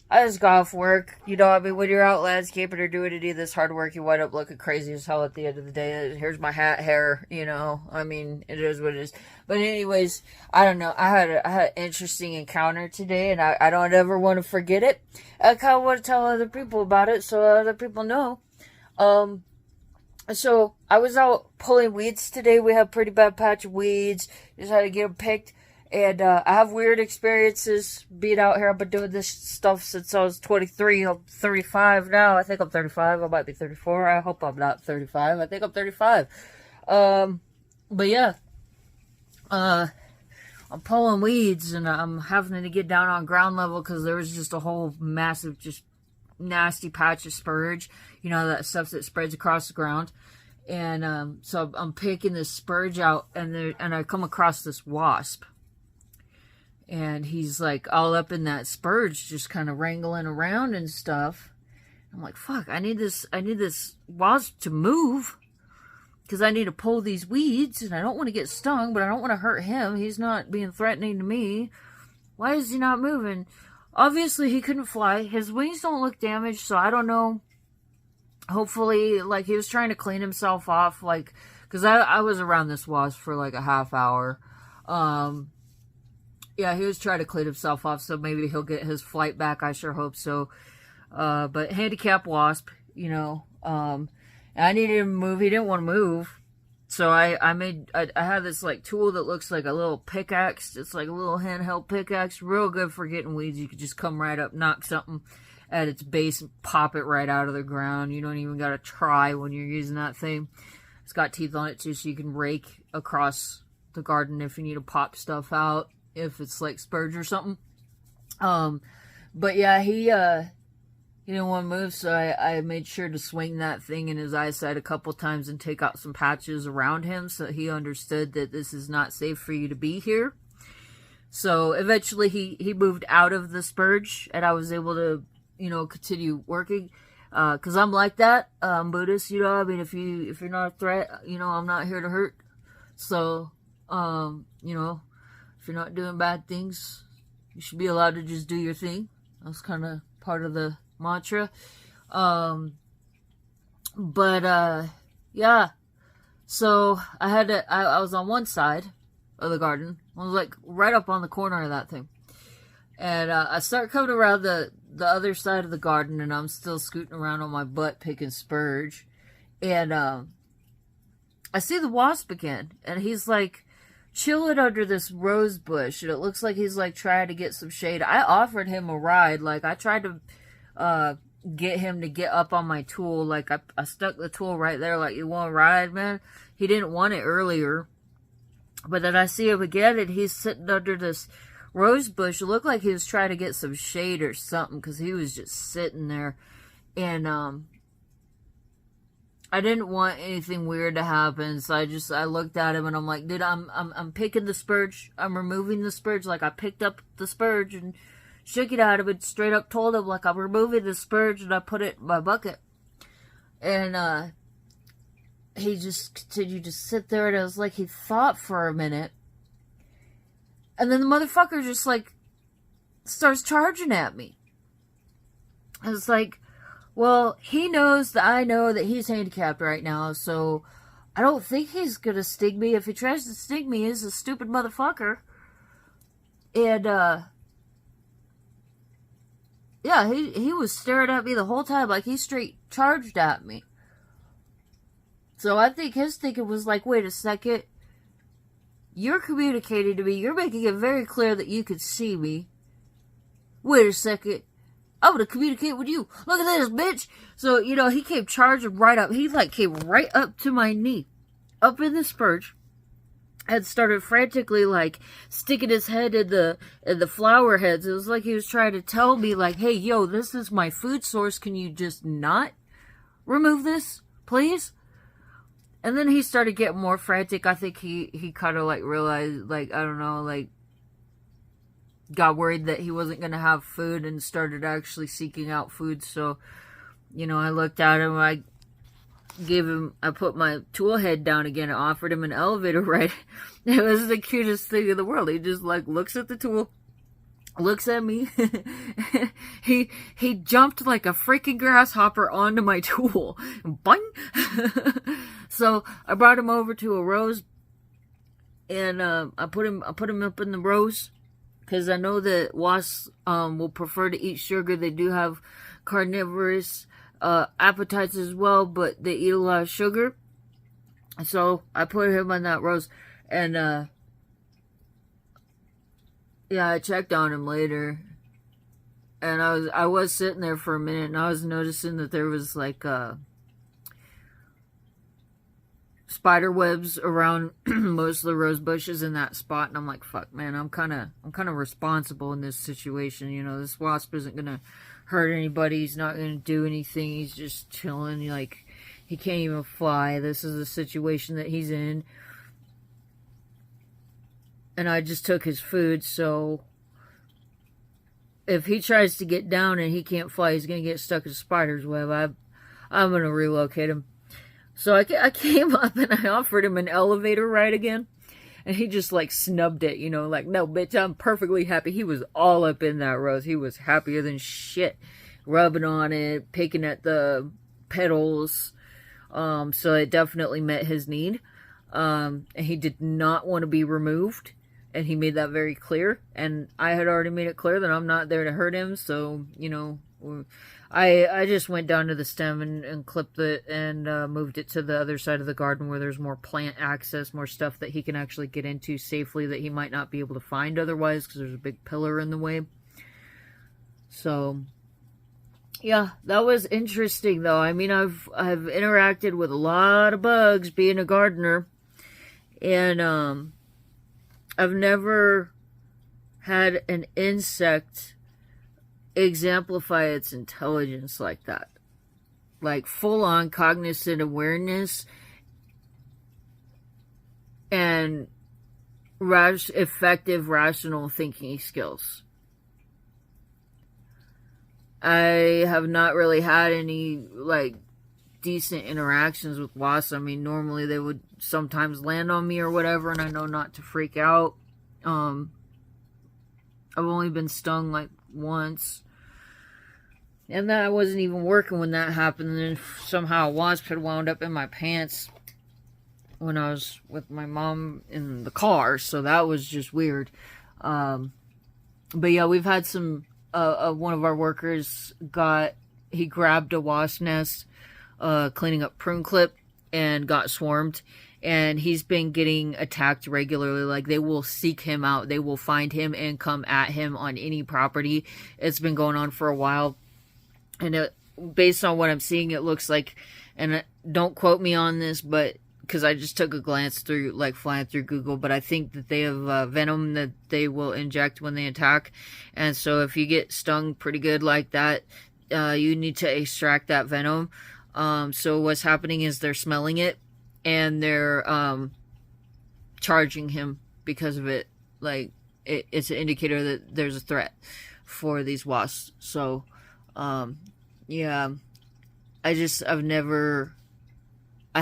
I just got off work. You know, I mean, when you're out landscaping or doing any of this hard work, you wind up looking crazy as hell at the end of the day. Here's my hair, you know. I mean, it is what it is. But anyways, I don't know. I had an interesting encounter today, and I don't ever want to forget it. I kind of want to tell other people about it so other people know. Um, so I was out pulling weeds today. We have a pretty bad patch of weeds. Just had to get them picked. And I have weird experiences being out here. I've been doing this stuff since I was 23. I'm 35 now. I think I'm 35. I might be 34. I hope I'm not 35. I think I'm 35. But yeah. I'm pulling weeds and I'm having to get down on ground level because there was just a whole massive, just nasty patch of spurge. You know, that stuff that spreads across the ground. And so I'm picking this spurge out and I come across this wasp. And he's like all up in that spurge, just kind of wrangling around and stuff. I'm like, fuck, I need this wasp to move. Because I need to pull these weeds, and I don't want to get stung, but I don't want to hurt him. He's not being threatening to me. Why is he not moving? Obviously, he couldn't fly. His wings don't look damaged, so I don't know. Hopefully, like, he was trying to clean himself off, like, because I was around this wasp for like a half hour. Yeah, he was trying to clean himself off, so maybe he'll get his flight back. I sure hope so. But handicap wasp, you know. I needed him to move. He didn't want to move. So I had this like tool that looks like a little pickaxe. It's like a little handheld pickaxe. Real good for getting weeds. You could just come right up, knock something at its base, and pop it right out of the ground. You don't even got to try when you're using that thing. It's got teeth on it too, so you can rake across the garden if you need to pop stuff out. If it's like spurge or something. But yeah, he didn't want to move, so I made sure to swing that thing in his eyesight a couple times and take out some patches around him so he understood that this is not safe for you to be here. So eventually he moved out of the spurge and I was able to, you know, continue working. Cause I'm like that. Buddhist, you know, I mean, if you're not a threat, you know, I'm not here to hurt. So, you know, if you're not doing bad things, you should be allowed to just do your thing. That's kind of part of the mantra. Yeah. So I was on one side of the garden. I was like right up on the corner of that thing. And I start coming around the other side of the garden and I'm still scooting around on my butt picking spurge. And I see the wasp again. And he's like chilling under this rose bush, and it looks like he's like trying to get some shade. I offered him a ride. Like I tried to get him to get up on my tool. Like I stuck the tool right there. Like, you want a ride, man? He didn't want it earlier, but then I see him again, and he's sitting under this rose bush. It looked like he was trying to get some shade or something because he was just sitting there, and I didn't want anything weird to happen, so I looked at him and I'm like, dude, I'm picking the spurge. I'm removing the spurge. Like, I picked up the spurge and shook it at him and straight up told him, like, I'm removing the spurge, and I put it in my bucket. And he just continued to sit there, and it was like he thought for a minute. And then the motherfucker just, like, starts charging at me. And it's like, well, he knows that I know that he's handicapped right now, so I don't think he's gonna sting me. If he tries to sting me, he's a stupid motherfucker. And, yeah, he was staring at me the whole time, like he straight charged at me. So I think his thinking was like, wait a second. You're communicating to me. You're making it very clear that you can see me. Wait a second. I'm gonna communicate with you. Look at this, bitch. So, you know, he came charging right up. He, like, came right up to my knee. Up in the spurge. And started frantically, like, sticking his head in the flower heads. It was like he was trying to tell me, like, hey, yo, this is my food source. Can you just not remove this, please? And then he started getting more frantic. I think he kind of, like, realized, like, I don't know, like, got worried that he wasn't going to have food and started actually seeking out food. So, you know, I looked at him, I put my tool head down again and offered him an elevator ride. It was the cutest thing in the world. He just, like, looks at the tool, looks at me. he jumped like a freaking grasshopper onto my tool. Boing! So I brought him over to a rose, and I put him up in the rose, because I know that wasps will prefer to eat sugar. They do have carnivorous appetites as well, but they eat a lot of sugar. So I put him on that rose, and yeah, I checked on him later, and I was sitting there for a minute, and I was noticing that there was like spider webs around most of the rose bushes in that spot, and I'm like, fuck, man, I'm kind of responsible in this situation. You know, this wasp isn't gonna hurt anybody. He's not gonna do anything. He's just chilling. Like, he can't even fly. This is the situation that he's in. And I just took his food, so if he tries to get down and he can't fly, he's going to get stuck in a spider's web. I'm going to relocate him. So I came up and I offered him an elevator ride again. And he just like snubbed it, you know, like, no, bitch, I'm perfectly happy. He was all up in that rose. He was happier than shit. Rubbing on it, picking at the petals. So it definitely met his need. And he did not want to be removed. And he made that very clear. And I had already made it clear that I'm not there to hurt him. So, you know, I just went down to the stem and clipped it and moved it to the other side of the garden where there's more plant access, more stuff that he can actually get into safely that he might not be able to find otherwise, because there's a big pillar in the way. So, yeah, that was interesting though. I mean, I've interacted with a lot of bugs being a gardener, and I've never had an insect exemplify its intelligence like that. Like full-on cognizant awareness and effective rational thinking skills. I have not really had any, like, decent interactions with wasps. I mean, normally they would sometimes land on me or whatever, and I know not to freak out. I've only been stung, like, once. And that I wasn't even working when that happened, and then somehow a wasp had wound up in my pants when I was with my mom in the car, so that was just weird. But yeah, we've had some, one of our workers he grabbed a wasp nest, cleaning up prune clip, and got swarmed, and he's been getting attacked regularly. Like, they will seek him out, they will find him and come at him on any property. It's been going on for a while, and based on what I'm seeing, it looks like, and don't quote me on this, but because I just took a glance through, like, flying through Google, but I think that they have venom that they will inject when they attack. And so if you get stung pretty good like that, you need to extract that venom. So what's happening is they're smelling it, and they're charging him because of it. Like, it's an indicator that there's a threat for these wasps. So, yeah, I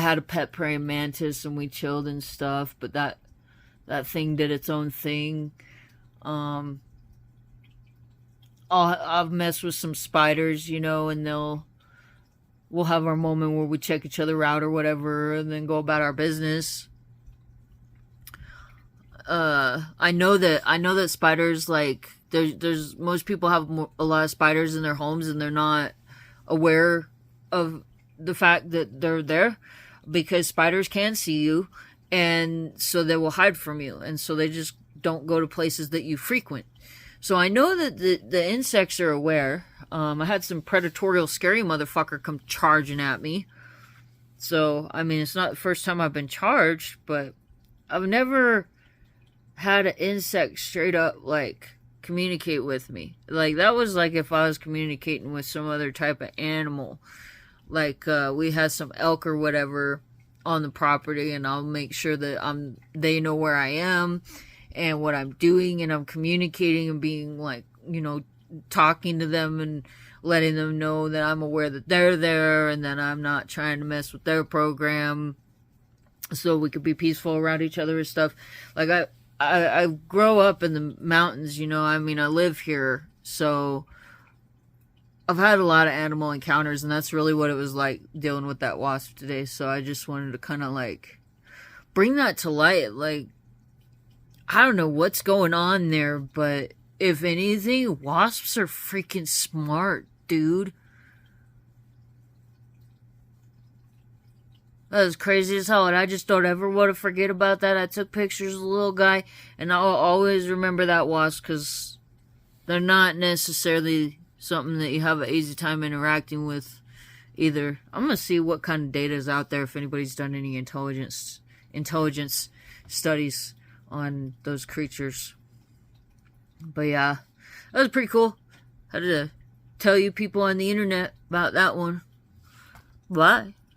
had a pet praying mantis, and we chilled and stuff, but that thing did its own thing. I've messed with some spiders, you know, and we'll have our moment where we check each other out or whatever, and then go about our business. I know that spiders, like, there's most people have a lot of spiders in their homes, and they're not aware of the fact that they're there, because spiders can see you, and so they will hide from you, and so they just don't go to places that you frequent. So I know that the insects are aware. I had some predatorial scary motherfucker come charging at me. So, I mean, it's not the first time I've been charged, but I've never had an insect straight up, like, communicate with me. Like, that was like if I was communicating with some other type of animal. Like, we had some elk or whatever on the property, and I'll make sure that they know where I am and what I'm doing, and I'm communicating and being, like, you know, talking to them and letting them know that I'm aware that they're there and that I'm not trying to mess with their program, so we could be peaceful around each other and stuff. Like, I grow up in the mountains, you know. I mean, I live here, so I've had a lot of animal encounters, and that's really what it was like dealing with that wasp today. So I just wanted to kind of like bring that to light. Like, I don't know what's going on there, but if anything, wasps are freaking smart, dude. That was crazy as hell, and I just don't ever want to forget about that. I took pictures of the little guy, and I'll always remember that wasp, because they're not necessarily something that you have an easy time interacting with either. I'm going to see what kind of data is out there, if anybody's done any intelligence studies on those creatures. But yeah, that was pretty cool. Had to tell you people on the internet about that one. Bye.